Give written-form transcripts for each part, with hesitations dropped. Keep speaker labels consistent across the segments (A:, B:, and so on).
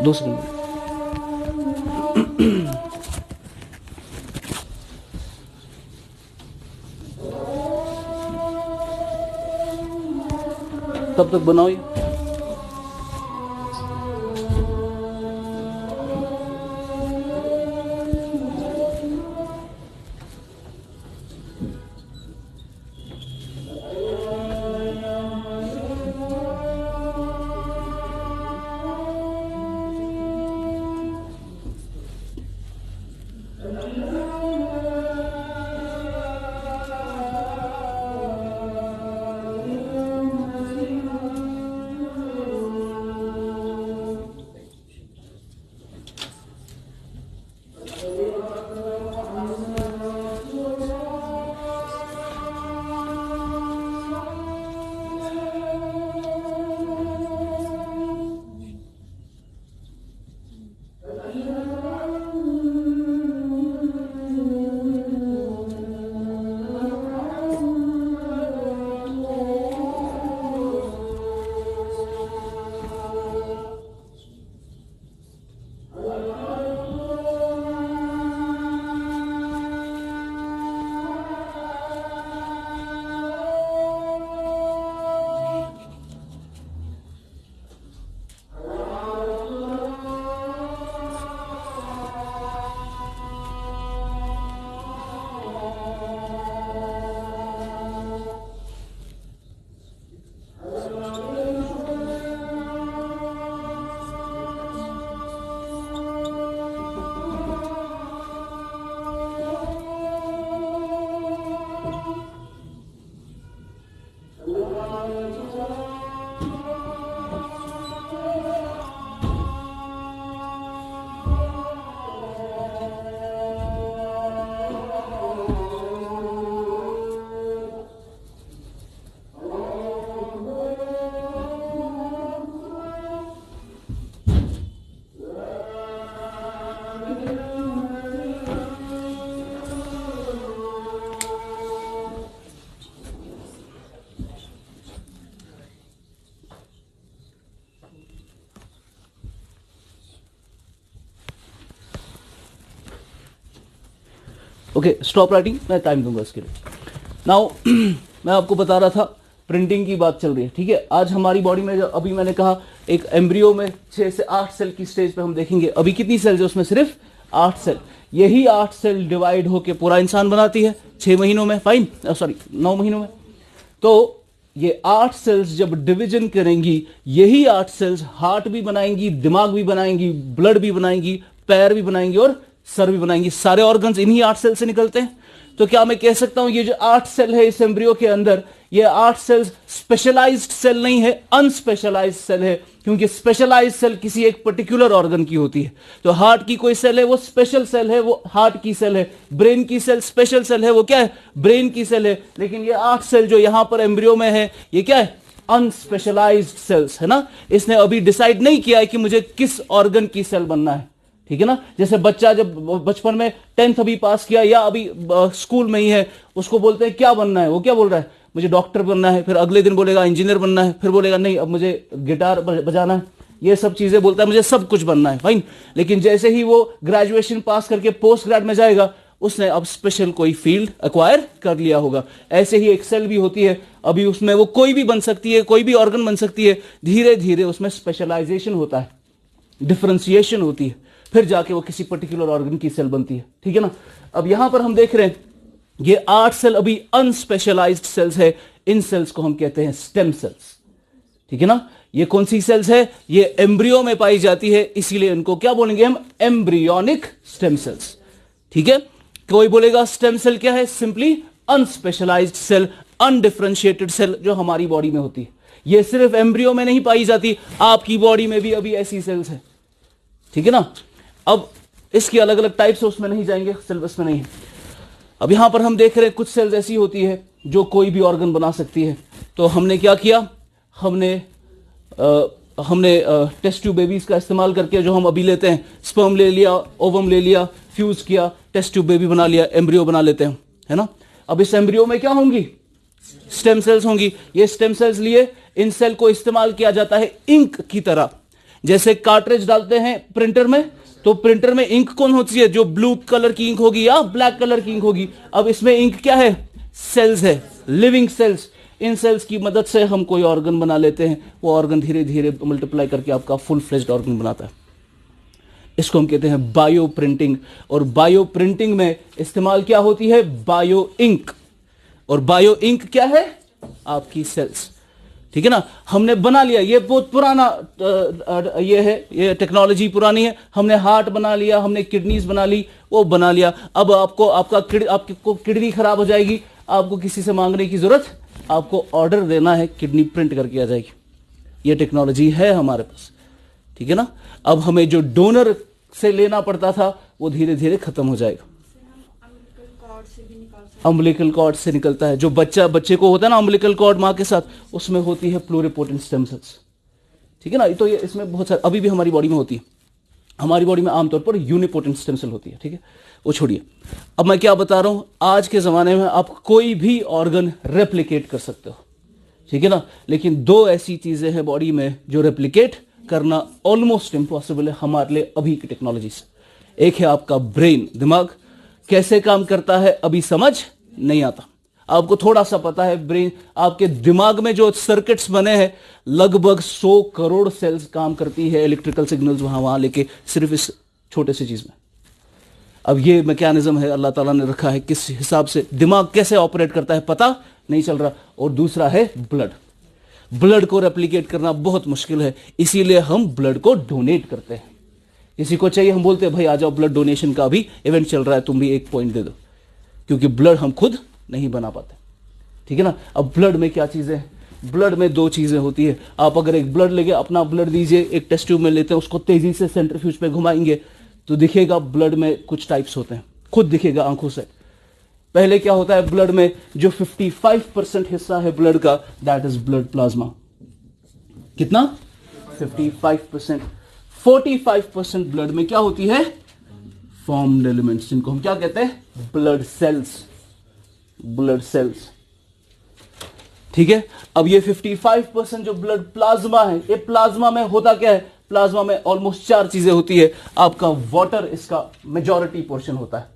A: 2 second. तब तक बनाओ ये। ओके, स्टॉप राइटिंग, मैं टाइम दूंगा इसके लिए। नाउ मैं आपको बता रहा था प्रिंटिंग की बात चल रही है, ठीक है। आज हमारी बॉडी में जो अभी मैंने कहा एक एम्ब्रियो में 6 से 8 सेल की स्टेज पे हम देखेंगे। अभी कितनी सेल्स है उसमें? सिर्फ 8 सेल। यही 8 सेल डिवाइड होके पूरा इंसान बनाती है 6 महीनों में, फाइन, सॉरी 9 महीनों में। तो ये 8 सेल्स जब डिवीजन करेंगी, यही 8 सेल्स हार्ट भी बनाएंगी, दिमाग भी बनाएंगी, ब्लड भी बनाएंगी, पैर भी बनाएंगी और सर भी बनाएंगी। सारे ऑर्गन्स इन्हीं 8 सेल से निकलते हैं। तो क्या मैं कह सकता हूं ये जो 8 सेल है इस एम्ब्रियो के अंदर, ये 8 सेल्स स्पेशलाइज्ड सेल नहीं है, अनस्पेशलाइज्ड सेल है, क्योंकि स्पेशलाइज्ड सेल किसी एक पर्टिकुलर ऑर्गन की होती है। तो हार्ट की कोई सेल है वो स्पेशल सेल है, वो हार्ट की सेल है। ब्रेन की सेल स्पेशल सेल है, वो क्या है? ब्रेन की सेल है। लेकिन ये 8 सेल जो यहां पर एम्ब्रियो में है, ये क्या है? अनस्पेशलाइज्ड सेल्स है ना। इसने अभी डिसाइड नहीं किया है कि मुझे किस ऑर्गन की सेल बनना है, ठीक है ना। जैसे बच्चा जब बचपन में 10th अभी पास किया या अभी स्कूल में ही है, उसको बोलते हैं क्या बनना है, वो क्या बोल रहा है? मुझे डॉक्टर बनना है। फिर अगले दिन बोलेगा इंजीनियर बनना है, फिर बोलेगा नहीं अब मुझे गिटार बजाना है। ये सब चीजें बोलता है, मुझे सब कुछ बनना है, फाइन। लेकिन जैसे ही वो ग्रेजुएशन पास करके पोस्ट ग्रेड में जाएगा, उसने अब स्पेशल कोई फील्ड एक्वायर कर लिया होगा। ऐसे ही एक सेल भी होती है, अभी उसमें वो कोई भी बन सकती है, कोई भी ऑर्गन बन सकती है। धीरे धीरे उसमें स्पेशलाइजेशन होता है, डिफरेंशिएशन होती है, फिर जाके वो किसी पर्टिकुलर ऑर्गन की सेल बनती है, ठीक है ना। अब यहां पर हम देख रहे हैं ये 8 सेल अभी अनस्पेशलाइज्ड सेल्स है। इन सेल्स को हम कहते हैं स्टेम सेल्स, ठीक है ना। ये कौन सी सेल्स है? ये एम्ब्रियो में पाई जाती है, इसीलिए इनको क्या बोलेंगे हम? एम्ब्रियोनिक स्टेम सेल्स, ठीक है। कोई बोलेगा स्टेम सेल क्या है? सिंपली अनस्पेशलाइज्ड सेल, अनडिफरेंशिएटेड सेल जो हमारी बॉडी में होती है। ये सिर्फ एम्ब्रियो में नहीं पाई जाती, आपकी बॉडी में भी अभी ऐसी सेल्स है, ठीक है ना। अब इसकी अलग अलग टाइप्स है, उसमें नहीं जाएंगे, सिलेबस में नहीं है। अब यहां पर हम देख रहे हैं कुछ सेल्स ऐसी होती है जो कोई भी ऑर्गन बना सकती है। तो हमने क्या किया? हमने टेस्ट ट्यूब बेबीज का इस्तेमाल करके, जो हम अभी लेते हैं, स्पर्म ले लिया, ओवम ले लिया, फ्यूज किया, टेस्ट ट्यूब बेबी बना लिया, एम्ब्रियो बना लेते हैं, है ना। अब इस एम्ब्रियो में क्या होंगी? स्टेम सेल्स होंगी। ये स्टेम सेल्स लिए इन सेल को इस्तेमाल किया जाता है इंक की तरह। जैसे कार्ट्रिज डालते हैं प्रिंटर में, तो प्रिंटर में इंक कौन होती है? जो ब्लू कलर की इंक होगी या ब्लैक कलर की इंक होगी। अब इसमें इंक क्या है? सेल्स है, लिविंग सेल्स। इन सेल्स की मदद से हम कोई ऑर्गन बना लेते हैं, वो ऑर्गन धीरे धीरे मल्टीप्लाई करके आपका फुल फ्लेज्ड ऑर्गन बनाता है। इसको हम कहते हैं बायो प्रिंटिंग। और बायो प्रिंटिंग में इस्तेमाल क्या होती है? Bio ink. और बायो इंक क्या है? आपकी सेल्स। ठीक है ना, हमने बना लिया, ये बहुत पुराना ये है, ये टेक्नोलॉजी पुरानी है। हमने हार्ट बना लिया, हमने किडनीज बना ली, वो बना लिया। अब आपको आपको किडनी खराब हो जाएगी, आपको किसी से मांगने की जरूरत, आपको ऑर्डर देना है, किडनी प्रिंट करके आ जाएगी। ये टेक्नोलॉजी है हमारे पास। ठीक है ना, अब हमें जो डोनर से लेना पड़ता था वो धीरे धीरे खत्म हो जाएगा। अम्बिलिकल कॉर्ड से निकलता है, जो बच्चे को होता है ना अम्बिलिकल कॉर्ड मां के साथ, उसमें होती है प्लूरिपोटेंट स्टेम सेल्स। ठीक है ना, तो ये इसमें बहुत सारे अभी भी हमारी बॉडी में होती है। हमारी बॉडी में आमतौर पर यूनिपोटेंट स्टेम सेल होती है। ठीक है, वो छोड़िए। अब मैं क्या बता रहा हूं, आज के जमाने में आप कोई भी ऑर्गन रेप्लिकेट कर सकते हो। ठीक है ना, लेकिन दो ऐसी चीजें हैं बॉडी में जो रेप्लिकेट करना ऑलमोस्ट इम्पॉसिबल है हमारे लिए अभी की टेक्नोलॉजी से। एक है आपका ब्रेन, दिमाग। कैसे काम करता है अभी समझ नहीं आता। आपको थोड़ा सा पता है, ब्रेन, आपके दिमाग में जो सर्किट्स बने हैं लगभग 100 करोड़ सेल्स काम करती है, इलेक्ट्रिकल सिग्नल्स वहां लेके, सिर्फ इस छोटे से चीज में। अब ये मैकेनिज्म है अल्लाह ताला ने रखा है, किस हिसाब से दिमाग कैसे ऑपरेट करता है पता नहीं चल रहा। और दूसरा है ब्लड को रेप्लिकेट करना बहुत मुश्किल है, इसीलिए हम ब्लड को डोनेट करते हैं। किसी को चाहिए, हम बोलते हैं भाई आ जाओ, ब्लड डोनेशन का भी इवेंट चल रहा है, तुम भी 1 पॉइंट दे दो, क्योंकि ब्लड हम खुद नहीं बना पाते। ठीक है ना, अब ब्लड में क्या चीजें हैं? ब्लड में 2 चीजें होती है। आप अगर एक ब्लड लेके अपना ब्लड दीजिए, एक टेस्ट ट्यूब में लेते हैं, उसको तेजी से सेंट्रीफ्यूज पे घुमाएंगे तो दिखेगा ब्लड में कुछ टाइप्स होते हैं, खुद दिखेगा आंखों से। पहले क्या होता है ब्लड में, जो 55% हिस्सा है ब्लड का, दैट इज ब्लड प्लाज्मा। कितना? 55%। 45% ब्लड में क्या होती है? फॉर्म्ड एलिमेंट्स, जिनको हम क्या कहते हैं? Blood cells. ठीक है, अब ये 55% जो ब्लड प्लाज्मा है, ये प्लाज्मा में होता क्या है? प्लाज्मा में ऑलमोस्ट 4 चीजें होती है। आपका वाटर इसका मेजॉरिटी पोर्शन होता है।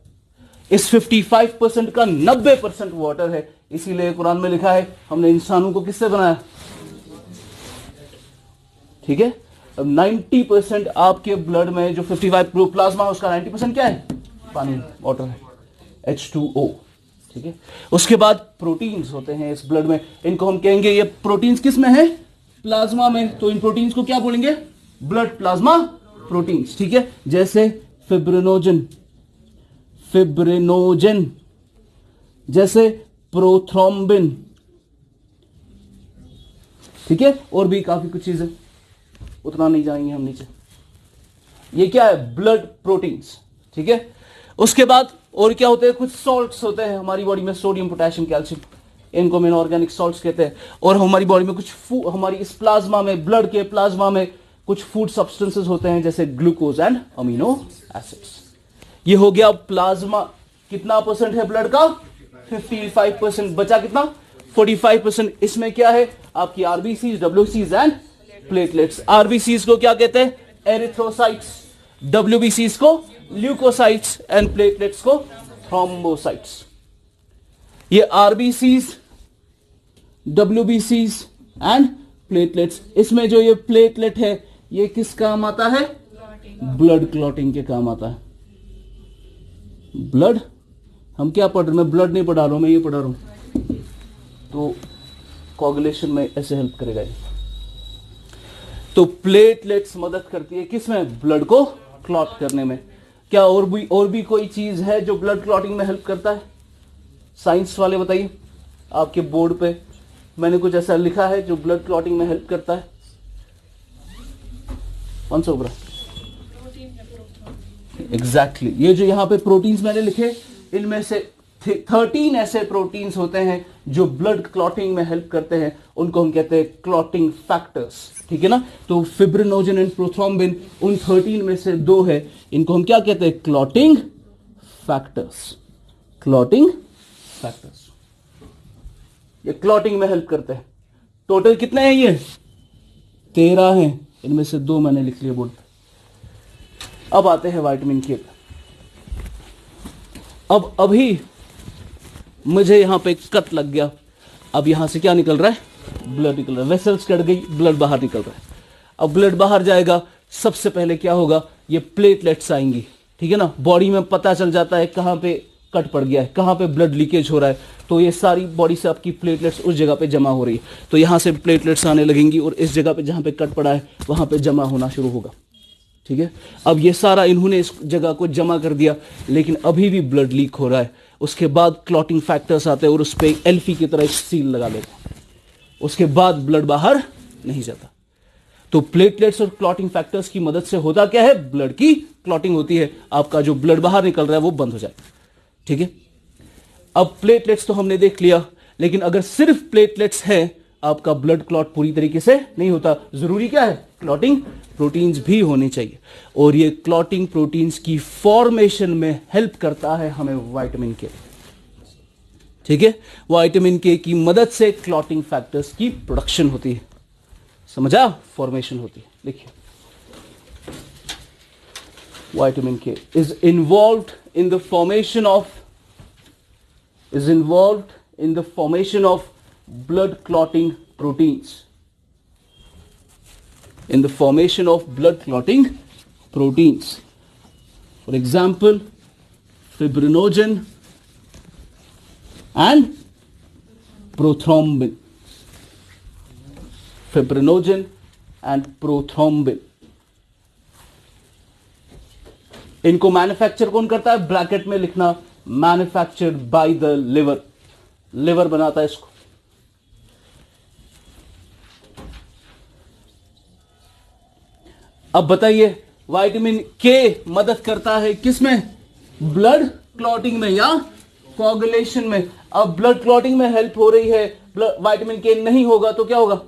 A: इस 55% का 90% वाटर है, इसीलिए कुरान में लिखा है हमने इंसानों को किससे बनाया? ठीक है, अब 90% आपके ब्लड में जो 55 प्लाज्मा है उसका 90% क्या है? पानी, वाटर है, H2O। ठीक है, उसके बाद प्रोटीन्स होते हैं इस ब्लड में, इनको हम कहेंगे, ये प्रोटीन्स किस में है? प्लाज्मा में। तो इन प्रोटीन्स को क्या बोलेंगे? Blood plasma proteins. ठीक है, जैसे फिब्रिनोजन, जैसे प्रोथ्रोम्बिन। ठीक है, और भी काफी कुछ चीजें, उतना नहीं जाएंगे हम नीचे। ये क्या है? Blood proteins. ठीक है, उसके बाद और क्या होते हैं? कुछ सॉल्ट्स होते हैं हमारी बॉडी में, सोडियम, पोटेशियम, कैल्शियम, इनको हम इनऑर्गेनिक सॉल्ट्स कहते हैं। और हमारी बॉडी में कुछ हमारी इस प्लाज्मा में, ब्लड के प्लाज्मा में कुछ फूड सब्सटेंसेस होते हैं, जैसे ग्लूकोज एंड अमीनो एसिड्स। ये हो गया प्लाज्मा। कितना परसेंट है ब्लड का? 55%। बचा कितना? 45%। इसमें क्या है? आपकी आरबीसीज, डब्ल्यूसीज एंड प्लेटलेट्स। आरबीसीज को क्या कहते हैं? एरिथ्रोसाइट्स। डब्ल्यूबीसीज को ल्यूकोसाइट्स एंड प्लेटलेट्स को थ्रोम्बोसाइट्स। ये आरबीसीज, डब्ल्यूबीसीज एंड प्लेटलेट्स, इसमें जो ये प्लेटलेट है ये किस काम आता है? ब्लड क्लॉटिंग के काम आता है। ब्लड, हम क्या पढ़ रहे हैं? मैं ब्लड नहीं पढ़ा रहा हूं, मैं ये पढ़ा रहा हूं। तो कोगुलेशन में ऐसे हेल्प करेगा ये। तो प्लेटलेट्स मदद करती है किसमें? ब्लड को क्लॉट करने में। क्या और भी कोई चीज है जो ब्लड क्लॉटिंग में हेल्प करता है? साइंस वाले बताइए, आपके बोर्ड पे मैंने कुछ ऐसा लिखा है जो ब्लड क्लॉटिंग में हेल्प करता है। कौन सा उभरा? एग्जैक्टली, ये जो यहां पे प्रोटीन्स मैंने लिखे, इनमें से 13 ऐसे प्रोटीन्स होते हैं जो ब्लड क्लॉटिंग में हेल्प करते हैं, उनको हम कहते हैं क्लॉटिंग फैक्टर्स। ठीक है ना, तो फिब्रिनोजन एंड प्रोथ्रोम्बिन उन 13 में से 2 है, इनको हम क्या कहते हैं? Clotting factors. क्लॉटिंग फैक्टर्स ये क्लॉटिंग में हेल्प करते हैं। टोटल कितने हैं ये? 13 हैं, इनमें से 2 मैंने लिख लिए बोर्ड पे। अब आते हैं विटामिन के। अब अभी मुझे यहां पे कट लग गया, अब यहां से क्या निकल रहा है? ब्लड निकल रहा है, वेसल्स कट गई, ब्लड बाहर निकल रहा है। अब ब्लड बाहर जाएगा, सबसे पहले क्या होगा? ये प्लेटलेट्स आएंगी, ठीक है ना। बॉडी में पता चल जाता है कहां पे कट पड़ गया है, कहां पे ब्लड लीकेज हो रहा है, तो ये सारी बॉडी से आपकी प्लेटलेट्स उस जगह पे जमा हो रही है, तो यहां से प्लेटलेट्स आने लगेंगी और इस जगह पे जहां पे कट पड़ा है वहां पे जमा होना शुरू होगा, ठीक है। अब ये सारा इन्होंने इस जगह को जमा कर दिया, लेकिन अभी भी ब्लड लीक हो रहा है। उसके बाद क्लॉटिंग फैक्टर्स आते हैं और उस पर एल्फी की तरह एक सील लगा देते हैं, उसके बाद ब्लड बाहर नहीं जाता। तो प्लेटलेट्स और क्लॉटिंग फैक्टर्स की मदद से होता क्या है? ब्लड की क्लॉटिंग होती है, आपका जो ब्लड बाहर निकल रहा है वो बंद हो जाएगा, ठीक है। अब प्लेटलेट्स तो हमने देख लिया, लेकिन अगर सिर्फ प्लेटलेट्स है, आपका ब्लड क्लॉट पूरी तरीके से नहीं होता। जरूरी क्या है? क्लॉटिंग प्रोटीन्स भी होने चाहिए, और ये क्लॉटिंग प्रोटीन्स की फॉर्मेशन में हेल्प करता है हमें विटामिन के, ठीक है। विटामिन के की मदद से क्लॉटिंग फैक्टर्स की प्रोडक्शन होती है, समझा? फॉर्मेशन होती है। देखिए, विटामिन के is involved in the formation of blood clotting proteins, in the formation of blood clotting proteins. For example, fibrinogen and prothrombin. Fibrinogen and prothrombin. इनको मैन्युफैक्चर कौन करता है? ब्रैकेट में लिखना, manufactured by the liver. Liver बनाता है इसको। अब बताइए, विटामिन के मदद करता है किसमें? ब्लड क्लॉटिंग में या कोगुलेशन में। अब ब्लड क्लॉटिंग में हेल्प हो रही है, विटामिन के नहीं होगा तो क्या होगा?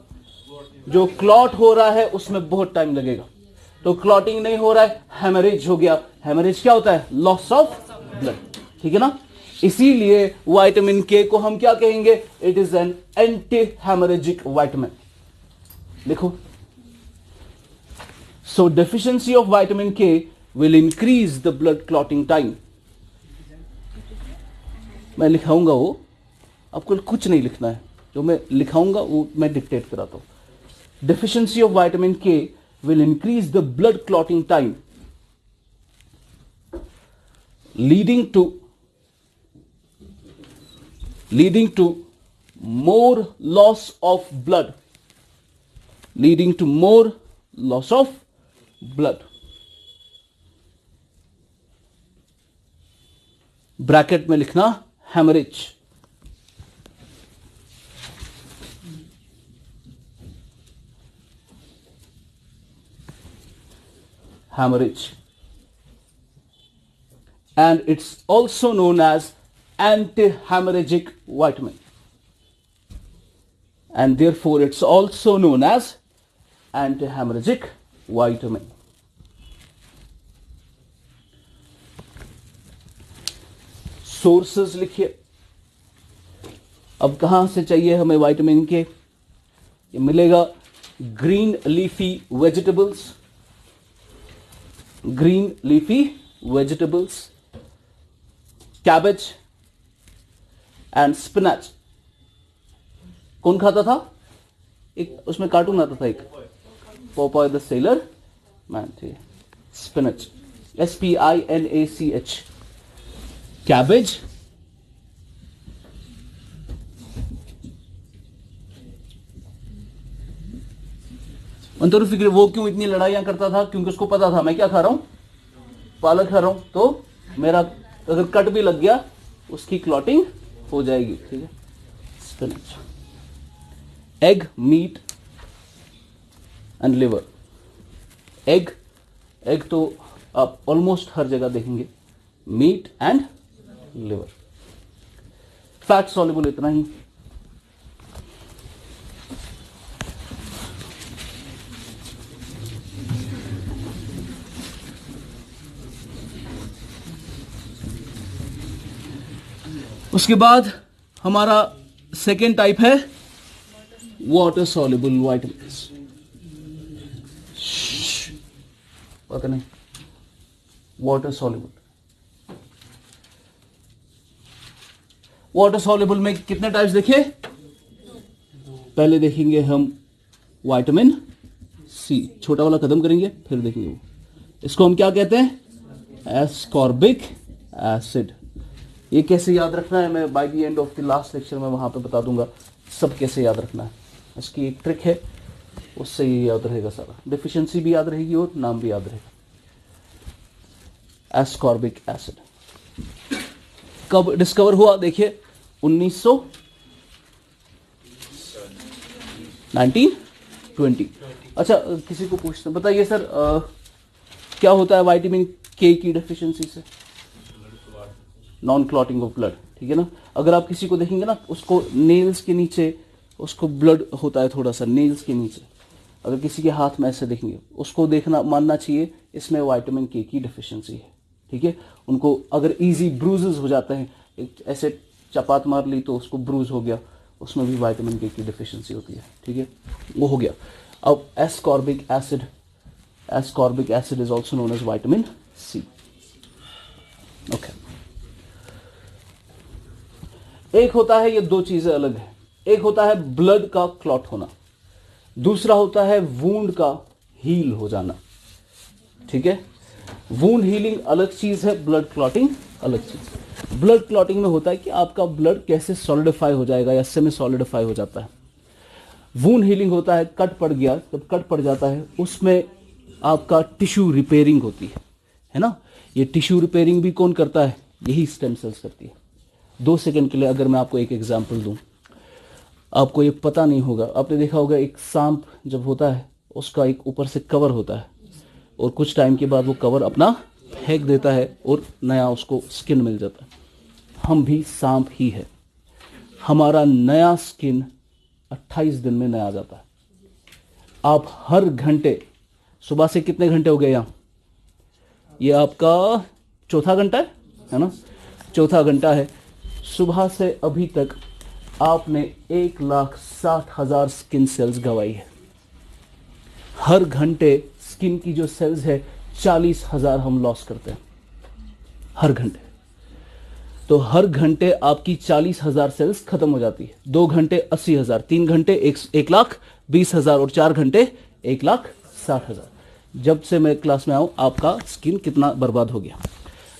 A: जो क्लॉट हो रहा है उसमें बहुत टाइम लगेगा, तो क्लॉटिंग नहीं हो रहा है, हेमरेज हो गया। हेमरेज क्या होता है? लॉस ऑफ ब्लड, ठीक है ना। इसीलिए विटामिन के को हम क्या कहेंगे? It is an anti haemorrhagic vitamin. देखो, so deficiency of vitamin K will increase the blood clotting time. मैं लिखाऊंगा वो, आपको कुछ नहीं लिखना है, जो मैं लिखाऊंगा वो मैं डिक्टेट कराता हूं। Deficiency of vitamin K will increase the blood clotting time, leading to more loss of blood, leading to more loss of blood. Bracket में लिखना haemorrhage. Hemorrhage, and it's also known as anti-hemorrhagic vitamin, and therefore it's also known as anti-hemorrhagic vitamin. Sources लिखिए। अब कहां से चाहिए हमें vitamin के? ये मिलेगा green leafy vegetables, green leafy vegetables, cabbage and spinach. कौन खाता था? एक उसमें कार्टून आता था, एक पोपॉय द सेलर मैन थे। स्पिनच, SPINACH, कैबेज, अंतरु फिक्र वो क्यों इतनी लड़ाइयां करता था? क्योंकि उसको पता था मैं क्या खा रहा हूं, पालक खा रहा हूं, तो मेरा अगर कट भी लग गया उसकी क्लॉटिंग हो जाएगी, ठीक है। Spinach, egg, meat and liver. Egg तो आप ऑलमोस्ट हर जगह देखेंगे, meat and liver. Fat soluble इतना ही। उसके बाद हमारा सेकेंड टाइप है वाटर सॉल्युबल वाइटामिन, पता नहीं, वाटर सॉल्युबल। वाटर सॉल्युबल में कितने टाइप्स देखे? पहले देखेंगे हम विटामिन सी, छोटा वाला खत्म करेंगे फिर देखेंगे वो। इसको हम क्या कहते हैं? Ascorbic acid. ये कैसे याद रखना है मैं by the end of the last lecture में वहां पे बता दूंगा सब कैसे याद रखना है। इसकी एक ट्रिक है, उससे ये याद रहेगा सारा, डिफिशिएंसी भी याद रहेगी और नाम भी याद रहेगा। एस्कॉर्बिक एसिड कब डिस्कवर हुआ? देखिए 1920। अच्छा, किसी को पूछते बताइए सर, क्या होता है विटामिन के की डेफिशिएंसी से? नॉन क्लॉटिंग ऑफ ब्लड, ठीक है ना। अगर आप किसी को देखेंगे ना, उसको नेल्स के नीचे उसको ब्लड होता है थोड़ा सा नेल्स के नीचे, अगर किसी के हाथ में ऐसे देखेंगे उसको देखना मानना चाहिए इसमें विटामिन के की डेफिशिएंसी है, ठीक है। उनको अगर इजी ब्रूजेस हो जाते हैं, एक ऐसे चपात मार ली तो उसको ब्रूज हो गया, उसमें भी विटामिन के की डेफिशिएंसी होती है, ठीक है, वो हो गया। अब ascorbic acid is also known as vitamin C. Okay, एक होता है, ये दो चीजें अलग है, एक होता है ब्लड का क्लॉट होना, दूसरा होता है वूंड का हील हो जाना, ठीक है। वूंड हीलिंग अलग चीज है, ब्लड क्लॉटिंग अलग चीज। ब्लड क्लॉटिंग में होता है कि आपका ब्लड कैसे सॉलिडिफाई हो जाएगा या सेमी सॉलिडिफाई हो जाता है। वूंड हीलिंग होता है कट पड़ गया, जब कट पड़ जाता है उसमें आपका टिश्यू रिपेयरिंग होती है ना। ये टिश्यू रिपेयरिंग भी कौन करता है? यही स्टेम सेल्स करती है। 2 सेकंड के लिए अगर मैं आपको एक एग्जांपल दूं, आपको ये पता नहीं होगा, आपने देखा होगा एक सांप जब होता है उसका एक ऊपर से कवर होता है और कुछ टाइम के बाद वो कवर अपना फेंक देता है और नया उसको स्किन मिल जाता है। हम भी सांप ही है, हमारा नया स्किन 28 दिन में नया आ जाता है। आप हर घंटे, सुबह से कितने घंटे हो गए यहाँ? ये आपका चौथा घंटा है ना, चौथा घंटा है। सुबह से अभी तक आपने 1,60,000 स्किन सेल्स गंवाई है। हर घंटे स्किन की जो सेल्स है 40,000 हम लॉस करते हैं हर घंटे। तो हर घंटे आपकी 40,000 सेल्स खत्म हो जाती है। 2 घंटे 80,000, 3 घंटे 1,20,000 और 4 घंटे 1,60,000। जब से मैं क्लास में आऊं आपका स्किन कितना बर्बाद हो गया।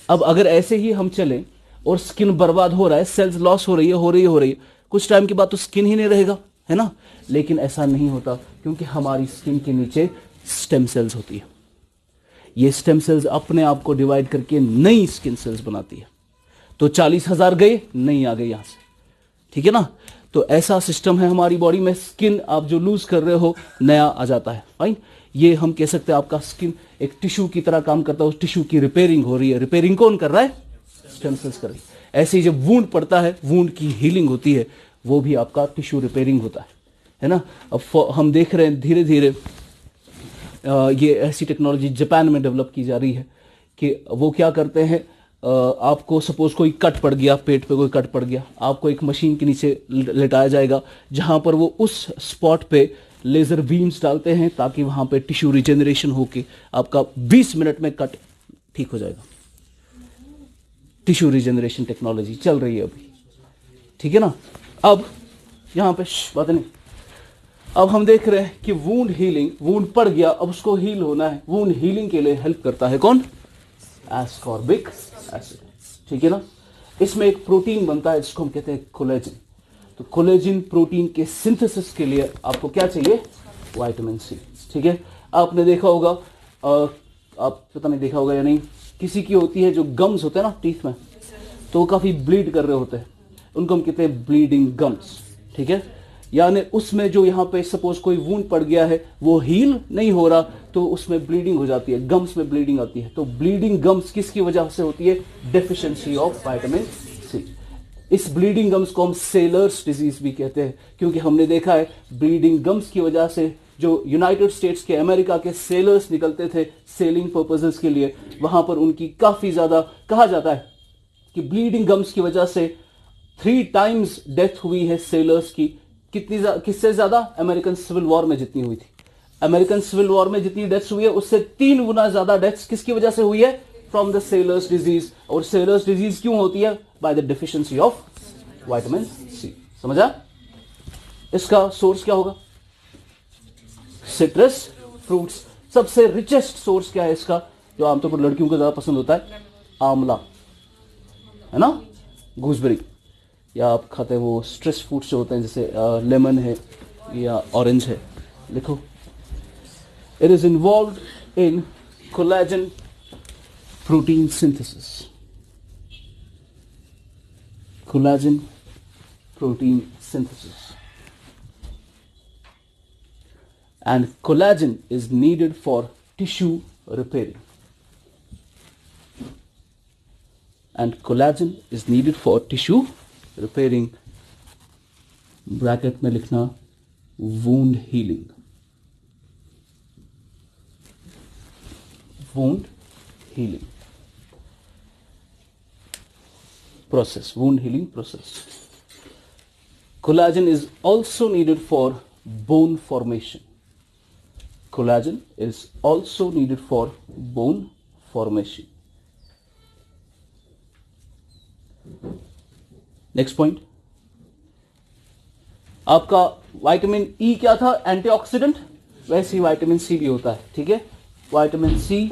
A: अब अगर ऐसे ही हम चलें और स्किन बर्बाद हो रहा है, सेल्स लॉस हो रही है, कुछ टाइम के बाद तो स्किन ही नहीं रहेगा, है ना। लेकिन ऐसा नहीं होता, क्योंकि हमारी स्किन के नीचे स्टेम सेल्स होती है। ये स्टेम सेल्स अपने आप को डिवाइड करके नई स्किन सेल्स बनाती है। तो 40,000 गए, नई आ गई यहां से, ठीक है ना। तो ऐसा सिस्टम है हमारी बॉडी में, स्किन आप जो लूज कर रहे हो नया आ जाता है, फाइन। ये हम कह सकते हैं आपका स्किन एक टिश्यू की तरह काम करता है, उस टिश्यू की रिपेयरिंग हो रही है। रिपेयरिंग कौन कर रहा है? स्टेम सेल्स कर रही है। ऐसे ही जब वूंड पड़ता है, वूंड की हीलिंग होती है, वो भी आपका टिश्यू रिपेयरिंग होता है ना। अब हम देख रहे हैं धीरे धीरे ये ऐसी टेक्नोलॉजी जापान में डेवलप की जा रही है कि वो क्या करते हैं, आपको सपोज कोई कट पड़ गया, पेट पे कोई कट पड़ गया, आपको एक मशीन के नीचे लेटाया जाएगा, जहां पर वो उस स्पॉट पे लेजर बीम्स डालते हैं ताकि वहां पे टिश्यू रिजेनरेशन होके आपका 20 मिनट में कट ठीक हो जाएगा। टिश्यू रिजेनरेशन टेक्नोलॉजी चल रही है अभी, ठीक है ना। अब यहां पे बात नहीं, अब हम देख रहे हैं कि वूंड हीलिंग, वूंड पड़ गया, अब उसको हील होना है। वूंड हीलिंग के लिए हेल्प करता है कौन? एस्कॉर्बिक एसिड, ठीक है ना। इसमें एक प्रोटीन बनता है जिसको हम कहते हैं कोलेजन। तो कोलेजन प्रोटीन के सिंथेसिस के लिए आपको क्या चाहिए? विटामिन सी, ठीक है। आपने देखा होगा, आप पता नहीं देखा होगा या नहीं, किसी की होती है जो गम्स होते हैं ना टीथ में, तो वो काफी ब्लीड कर रहे होते हैं, उनको हम कहते हैं ब्लीडिंग गम्स, ठीक है। यानी उसमें जो यहाँ पे सपोज कोई वूंड पड़ गया है, वो हील नहीं हो रहा, तो उसमें ब्लीडिंग हो जाती है, गम्स में ब्लीडिंग आती है। तो ब्लीडिंग गम्स किसकी वजह से होती है? Deficiency of vitamin C. इस ब्लीडिंग गम्स को हम सेलर्स डिजीज भी कहते हैं, क्योंकि हमने देखा है ब्लीडिंग गम्स की वजह से जो यूनाइटेड स्टेट्स के, अमेरिका के सेलर्स निकलते थे सेलिंग पर्पसेस के लिए, वहां पर उनकी काफी ज्यादा, कहा जाता है कि ब्लीडिंग गम्स की वजह से 3 टाइम्स डेथ हुई है सेलर्स की। किससे ज्यादा? अमेरिकन सिविल वॉर में जितनी हुई थी। अमेरिकन सिविल वॉर में जितनी डेथ्स हुई है उससे 3 गुना ज्यादा डेथ्स किसकी वजह से हुई है? From the sailors disease. और सेलर्स डिजीज क्यों होती है? By the deficiency of vitamin C. समझा? इसका सोर्स क्या होगा? Citrus fruits. सबसे रिचेस्ट सोर्स क्या है इसका, जो आमतौर पर लड़कियों को ज्यादा पसंद होता है? आंवला, है ना, गूसबेरी, या आप खाते हैं वो स्ट्रेस फ्रूट्स जो होते हैं जैसे लेमन है या ऑरेंज है। लिखो, it is involve in collagen protein synthesis. Collagen protein synthesis, and collagen is needed for tissue repairing. And collagen is needed for tissue repairing. Bracket में लिखना wound healing. Wound healing process. Wound healing process. Collagen is also needed for bone formation. Collagen is also needed for bone formation. Next point. आपका vitamin E क्या था? Antioxidant. वैसे ही vitamin C भी होता है, ठीक है। Vitamin C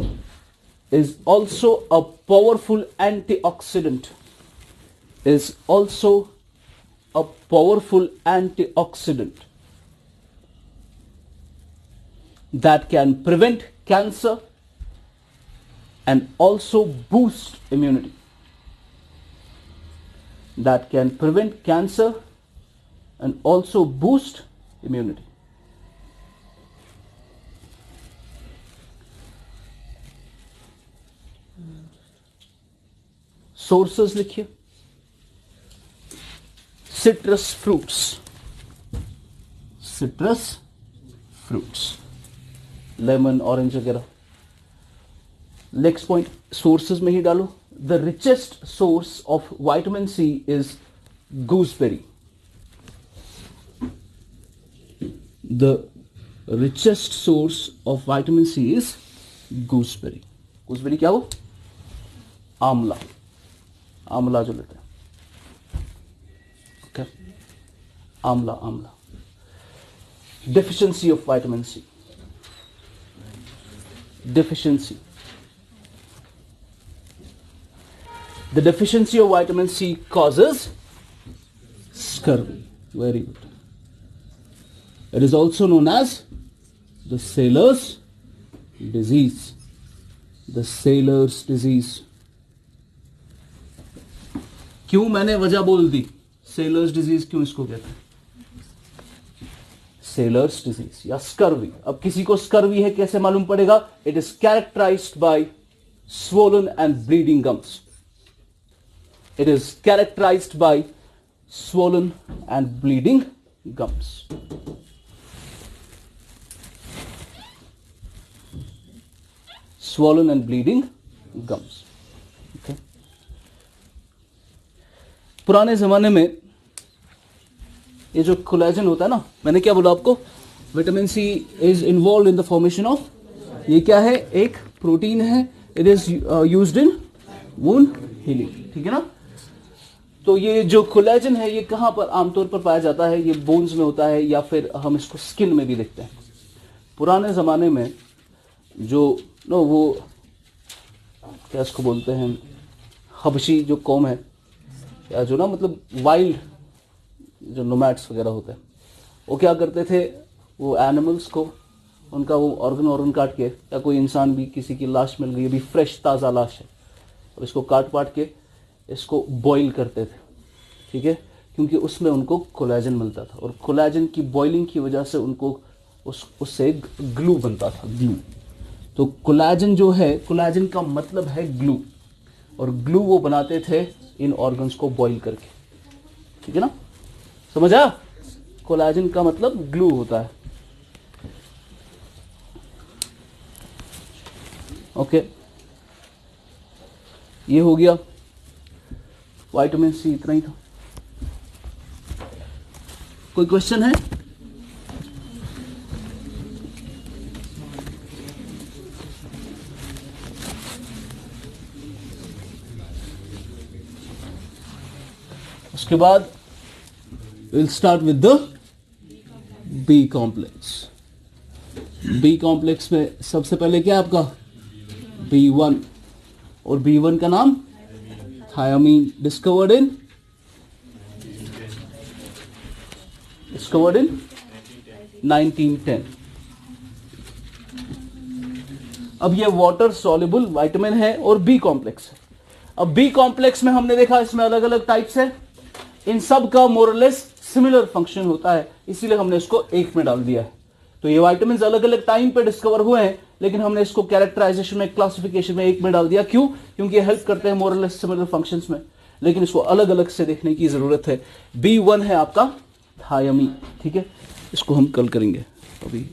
A: is also a powerful antioxidant, is also a powerful antioxidant that can prevent cancer and also boost immunity. That can prevent cancer and also boost immunity. Sources लिखिए। Citrus fruits. Citrus fruits. Lemon, orange वगैरह। Next point, sources में ही डालो। The richest source of vitamin C is gooseberry. The richest source of vitamin C is gooseberry. Gooseberry क्या हो? आंवला, आंवला जो लेते हैं, ओके, आंवला, आंवला। Deficiency of vitamin C, deficiency. The deficiency of vitamin C causes scurvy. Very good. It is also known as the sailor's disease. The sailor's disease. क्यों मैंने वजह बोल दी? sailor's disease क्यों इसको कहते हैं? सेलर्स डिजीज या स्कर्वी। अब किसी को स्कर्वी है कैसे मालूम पड़ेगा? It is characterised by swollen and bleeding gums. It is characterised by swollen and bleeding gums. Swollen and bleeding gums. Okay. पुराने जमाने में ये जो कोलेजन होता है ना, मैंने क्या बोला आपको? Vitamin C is involve in the formation of, ये क्या है? एक प्रोटीन है। It is used in wound healing, ठीक है ना। तो ये जो कोलेजन है ये कहां पर आमतौर पर पाया जाता है? ये बोन्स में होता है या फिर हम इसको स्किन में भी देखते हैं। पुराने जमाने में जो वो क्या इसको बोलते हैं, हबशी जो कौम है, या जो ना मतलब वाइल्ड जो नोमैड्स वगैरह होते हैं, वो क्या करते थे? वो एनिमल्स को, उनका वो ऑर्गन काट के, या कोई इंसान भी, किसी की लाश मिल गई, अभी फ्रेश ताज़ा लाश है, और इसको काट पाट के इसको बॉईल करते थे, ठीक है, क्योंकि उसमें उनको कोलेजन मिलता था। और कोलेजन की बॉइलिंग की वजह से उनको उससे ग्लू बनता था, ग्लू। तो कोलेजन जो है, कोलेजन का मतलब है ग्लू, और ग्लू वो बनाते थे इन ऑर्गन्स को बॉईल करके, ठीक है ना। समझा? कोलेजन का मतलब ग्लू होता है। ओके, ये हो गया विटामिन सी, इतना ही था। कोई क्वेश्चन है? उसके बाद will start with the B complex. B complex में सबसे पहले क्या आपका B1, और B1 का नाम थायामीन, डिस्कवर्ड इन 1910। अब ये वाटर सॉल्युबल विटामिन है और बी कॉम्प्लेक्स है। अब बी कॉम्प्लेक्स में हमने देखा इसमें अलग अलग टाइप्स है, इन सब का मोरलेस सिमिलर फंक्शन होता है, इसीलिए हमने इसको एक में डाल दिया है। तो ये विटामिन अलग अलग टाइम पे डिस्कवर हुए हैं, लेकिन हमने इसको कैरेक्टराइजेशन में, क्लासिफिकेशन में एक में डाल दिया। क्यों? क्योंकि ये हेल्प करते हैं मोरलेस सिमिलर फंक्शंस में, लेकिन इसको अलग अलग से देखने की जरूरत है। B1 है आपका थायामीन, ठीक है, इसको हम कल करेंगे अभी।